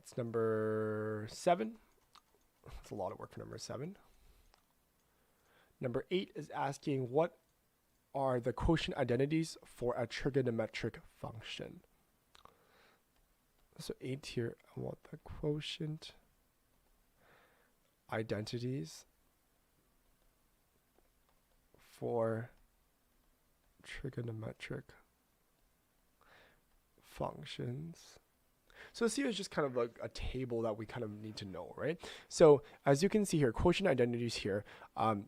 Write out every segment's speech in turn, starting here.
That's number 7. That's a lot of work for number 7. Number 8 is asking what are the quotient identities for a trigonometric function. So 8 here, I want the quotient identities for trigonometric functions. So this here is just kind of like a table that we kind of need to know, right? So as you can see here, quotient identities here,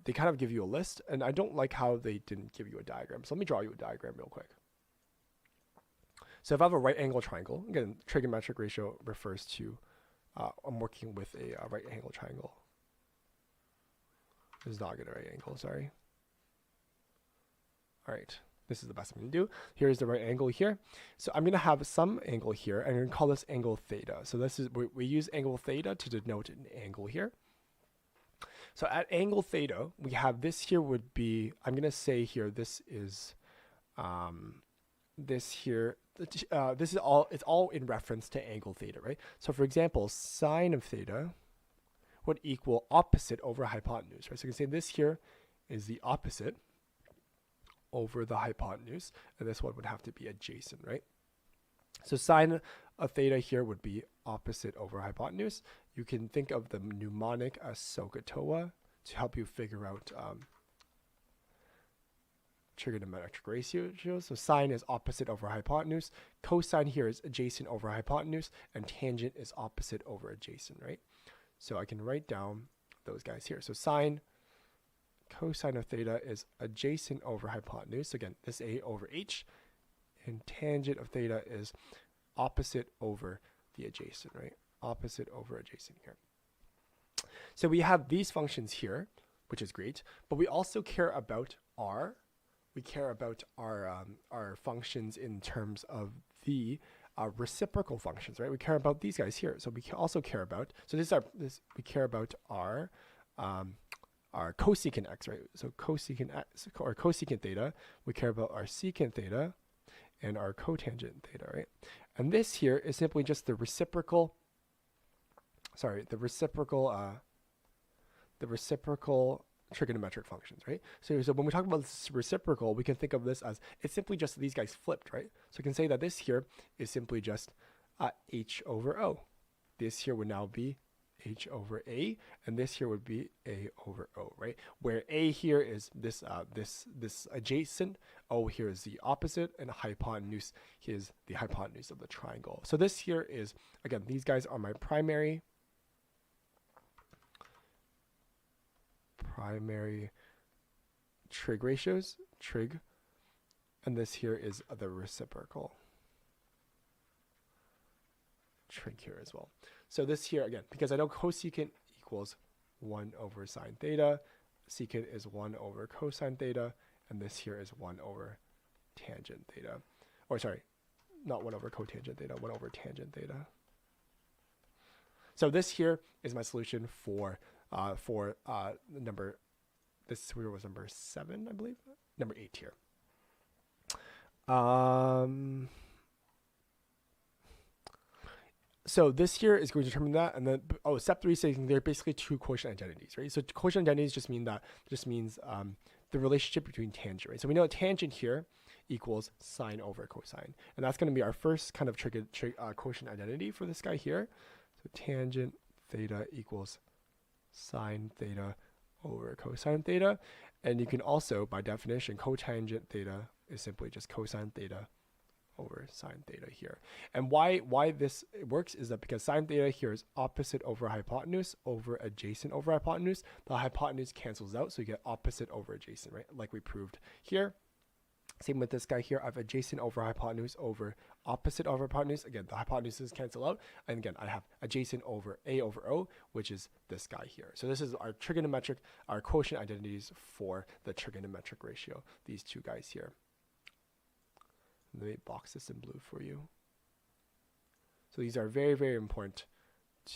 they kind of give you a list, and I don't like how they didn't give you a diagram. So let me draw you a diagram real quick. So if I have a right angle triangle, again, trigonometric ratio refers to, I'm working with a right angle triangle. This is not a good right angle, sorry. All right. This is the best I'm going to do. Here's the right angle here. So I'm going to have some angle here, and I'm going to call this angle theta. So this is, we use angle theta to denote an angle here. So at angle theta, we have this here would be, I'm going to say here, this is, this here, this is all, it's all in reference to angle theta, right? So for example, sine of theta would equal opposite over hypotenuse, right? So you can say this here is the opposite over the hypotenuse, and this one would have to be adjacent, right? So sine of theta here would be opposite over hypotenuse. You can think of the mnemonic as SOHCAHTOA to help you figure out trigonometric ratios. So sine is opposite over hypotenuse, cosine here is adjacent over hypotenuse, and tangent is opposite over adjacent, right? So I can write down those guys here. So sine, cosine of theta is adjacent over hypotenuse. Again, this A over H. And tangent of theta is opposite over the adjacent, right? Opposite over adjacent here. So we have these functions here, which is great, but we also care about R. We care about our functions in terms of the reciprocal functions, right? We care about these guys here. So we also care about, so we care about our cosecant x, right? So cosecant x or cosecant theta, we care about our secant theta and our cotangent theta, right? And this here is simply just the reciprocal trigonometric functions, right? So when we talk about this reciprocal, we can think of this as, it's simply just these guys flipped, right? So we can say that this here is simply just h over o. This here would now be h over a, and this here would be a over o, right? Where a here is this this adjacent, o here is the opposite, and hypotenuse is the hypotenuse of the triangle. So this here is, again, these guys are my primary trig ratios, trig, and this here is the reciprocal trig here as well. So this here, again, because I know cosecant equals 1 over sine theta, secant is 1 over cosine theta, and this here is 1 over tangent theta. Or sorry, not 1 over cotangent theta, 1 over tangent theta. So this here is my solution for number, this here was number 7, I believe, number 8 here. So this here is going to determine that, and then step 3 is saying they're basically two quotient identities, right? So quotient identities just means the relationship between tangent, right? So we know that tangent here equals sine over cosine, and that's going to be our first kind of quotient identity for this guy here. So tangent theta equals sine theta over cosine theta, and you can also, by definition, cotangent theta is simply just cosine theta over sine theta here. And why this works is that because sine theta here is opposite over hypotenuse over adjacent over hypotenuse, the hypotenuse cancels out, so you get opposite over adjacent, right? Like we proved here. Same with this guy here. I have adjacent over hypotenuse over opposite over hypotenuse. Again, the hypotenuses cancel out. And again, I have adjacent over A over O, which is this guy here. So this is our trigonometric, our quotient identities for the trigonometric ratio, these two guys here. Let me box this in blue for you. So these are very, very important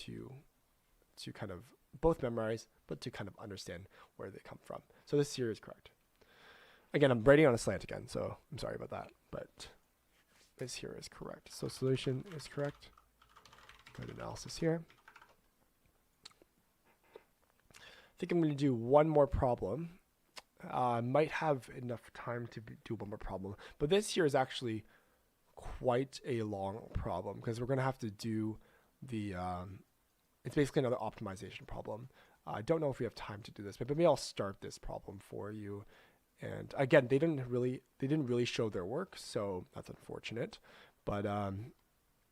to kind of both memorize, but to kind of understand where they come from. So this here is correct. Again, I'm writing on a slant again, so I'm sorry about that, but this here is correct. So solution is correct. go to analysis here. I think I'm going to do one more problem. Might have enough time to do one more problem, but this here is actually quite a long problem because we're going to have to do the, it's basically another optimization problem. I don't know if we have time to do this, but maybe I'll start this problem for you. And again, they didn't really show their work, so that's unfortunate. But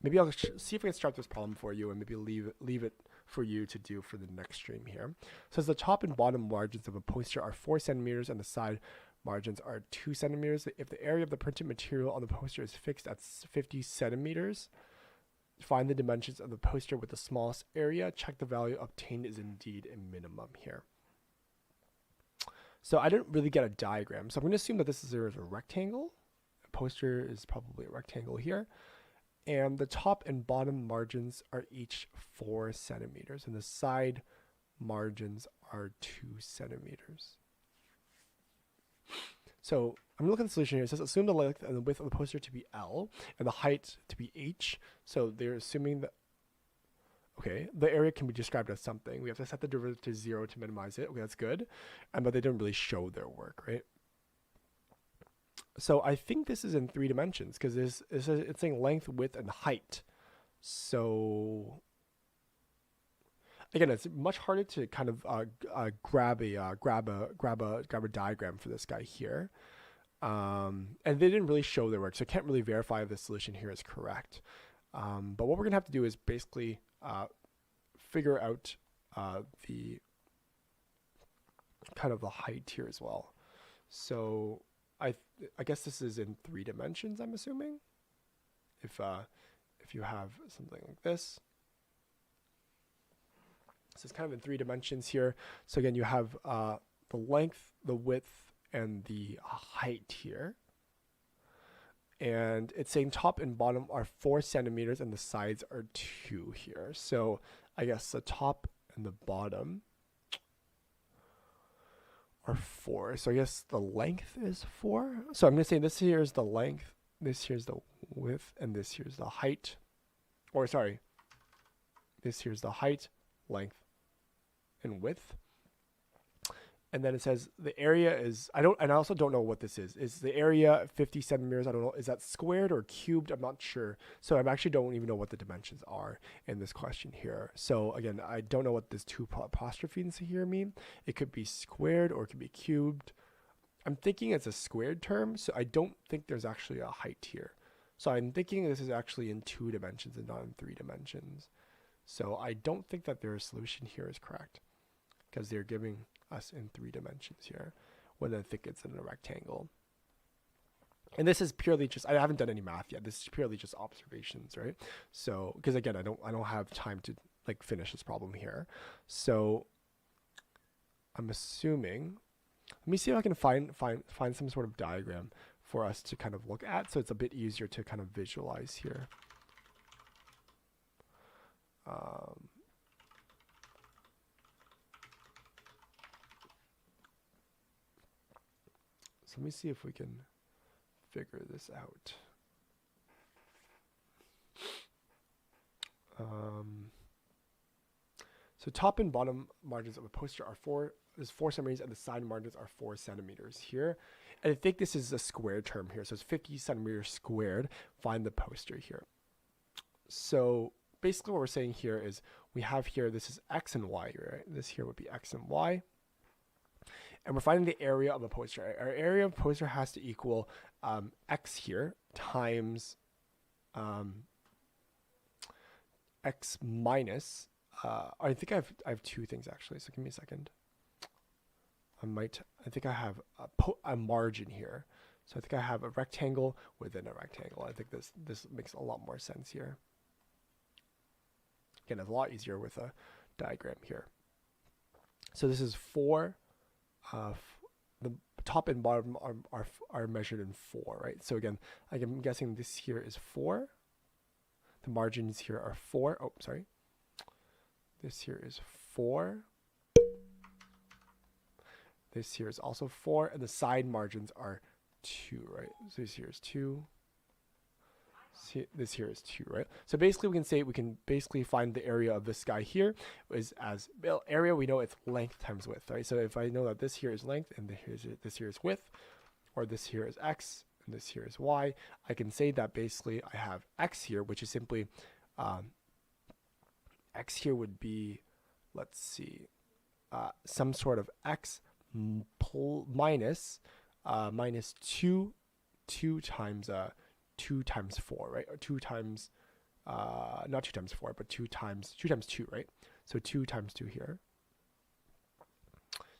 maybe I'll see if I can start this problem for you and maybe leave it for you to do for the next stream here. So as the top and bottom margins of a poster are 4 centimeters and the side margins are 2 centimeters, if the area of the printed material on the poster is fixed at 50 centimeters, find the dimensions of the poster with the smallest area. Check the value obtained is indeed a minimum here. So I didn't really get a diagram. So I'm going to assume that this is a rectangle. The poster is probably a rectangle here. And the top and bottom margins are each 4 centimeters. And the side margins are 2 centimeters. So I'm going to look at the solution here. It says assume the length and the width of the poster to be L and the height to be H. So they're assuming that, okay, the area can be described as something. We have to set the derivative to 0 to minimize it. Okay, that's good. But they didn't really show their work, right? So I think this is in 3 dimensions because it's saying length, width, and height. So again, it's much harder to kind of grab a diagram for this guy here. And they didn't really show their work, so I can't really verify if the solution here is correct. But what we're gonna have to do is basically figure out the kind of the height here as well. So I guess this is in 3 dimensions, I'm assuming. If you have something like this. So it's kind of in 3 dimensions here. So again, you have the length, the width, and the height here. And it's saying top and bottom are 4 centimeters and the sides are 2 here. So I guess the top and the bottom are 4. So I guess the length is 4. So I'm going to say this here is the length, this here's the width, and this here's the height. Or sorry, this here's the height, length, and width. And then it says the area is, I also don't know what this is. Is the area 50 centimeters? I don't know. Is that squared or cubed? I'm not sure. So I actually don't even know what the dimensions are in this question here. So again, I don't know what this 2 apostrophes here mean. It could be squared or it could be cubed. I'm thinking it's a squared term, so I don't think there's actually a height here. So I'm thinking this is actually in 2 dimensions and not in 3 dimensions. So I don't think that their solution here is correct because they're giving us in 3 dimensions here when I think it's in a rectangle. And this is purely just, I haven't done any math yet. This is purely just observations, right? So, because again, I don't have time to like finish this problem here. So I'm assuming, let me see if I can find some sort of diagram for us to kind of look at. So it's a bit easier to kind of visualize here. So let me see if we can figure this out. So top and bottom margins of a poster are 4 centimeters and the side margins are 4 centimeters here. And I think this is a square term here. So it's 50 centimeters squared. Find the poster here. So basically what we're saying here is we have here, this is X and Y, right? This here would be X and Y. And we're finding the area of a poster. Our area of a poster has to equal X here times X minus, I think I have 2 things actually, so give me a second. I think I have a margin here. So I think I have a rectangle within a rectangle. I think this makes a lot more sense here. Again, it's a lot easier with a diagram here. So this is 4. The top and bottom are measured in 4, right? So again, I'm guessing this here is 4. The margins here are 4. Oh, sorry. This here is 4. This here is also 4, and the side margins are 2, right? So this here is 2. this here is 2, right? So basically we can basically find the area of this guy here is as, well, area, we know it's length times width, right? So if I know that this here is length and this here is width, or this here is x and this here is y, I can say that basically I have x here, which is simply x here would be, let's see, some sort of x minus 2 times 2 times 4, right? Or 2 times, not 2 times 4, but 2 times 2, right? So 2 times 2 here.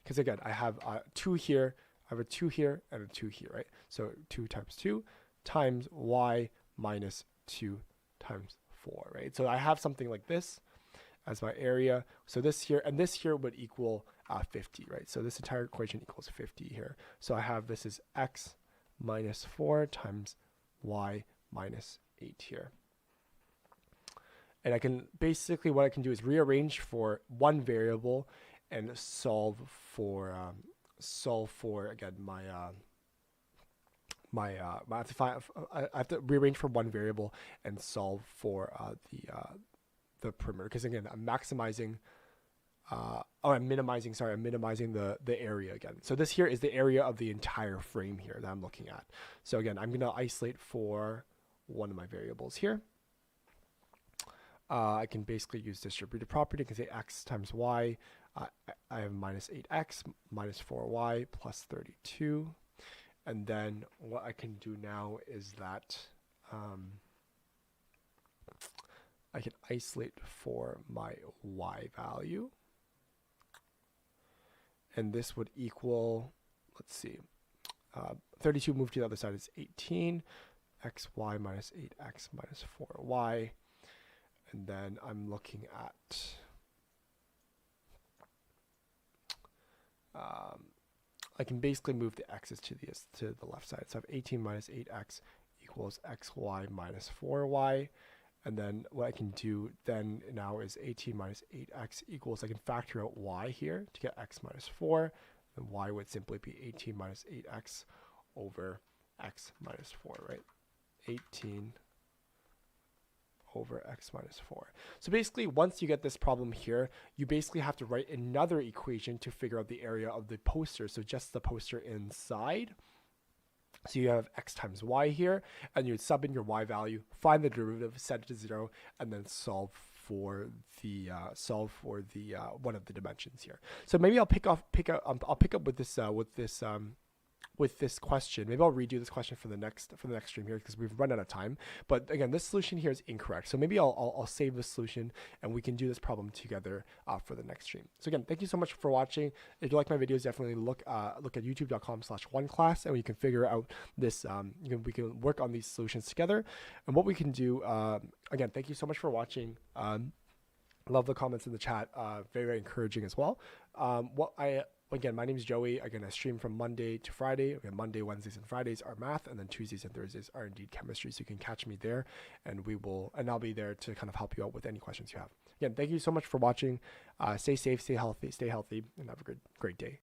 Because again, I have 2 here, I have a 2 here, and a 2 here, right? So 2 times 2 times y minus 2 times 4, right? So I have something like this as my area. So this here, and this here would equal 50, right? So this entire equation equals 50 here. So I have this is x minus 4 times y minus 8 here. And I can basically, what I can do is rearrange for one variable and solve for again my I have to rearrange for one variable and solve for the perimeter, because again I'm maximizing I'm minimizing the area again. So this here is the area of the entire frame here that I'm looking at. So again, I'm going to isolate for one of my variables here. I can basically use distributive property. I can say x times y. I have minus 8x minus 4y plus 32. And then what I can do now is that I can isolate for my y value. And this would equal, let's see, 32 moved to the other side is 18, xy minus 8x minus 4y. And then I'm looking at, I can basically move the x's to the left side. So I have 18 minus 8x equals xy minus 4y. And then what I can do then now is 18 minus 8x equals, I can factor out y here to get x minus 4. And y would simply be 18 minus 8x over x minus 4, right? 18 over x minus 4. So basically, once you get this problem here, you basically have to write another equation to figure out the area of the poster. So just the poster inside. So you have x times y here, and you would sub in your y value, find the derivative, set it to 0, and then solve for the one of the dimensions here. So maybe I'll pick up with this question. Maybe I'll redo this question for the next stream here, because we've run out of time. But again, this solution here is incorrect. So maybe I'll save this solution and we can do this problem together for the next stream. So again, thank you so much for watching. If you like my videos, definitely look at youtube.com/OneClass, and we can figure out this. We can work on these solutions together. And what we can do, again, thank you so much for watching. Love the comments in the chat. Very, very encouraging as well. Again, my name is Joey. Again, I stream from Monday to Friday. Again, Monday, Wednesdays, and Fridays are math, and then Tuesdays and Thursdays are indeed chemistry. So you can catch me there, and I'll be there to kind of help you out with any questions you have. Again, thank you so much for watching. Stay safe, stay healthy, and have a great day.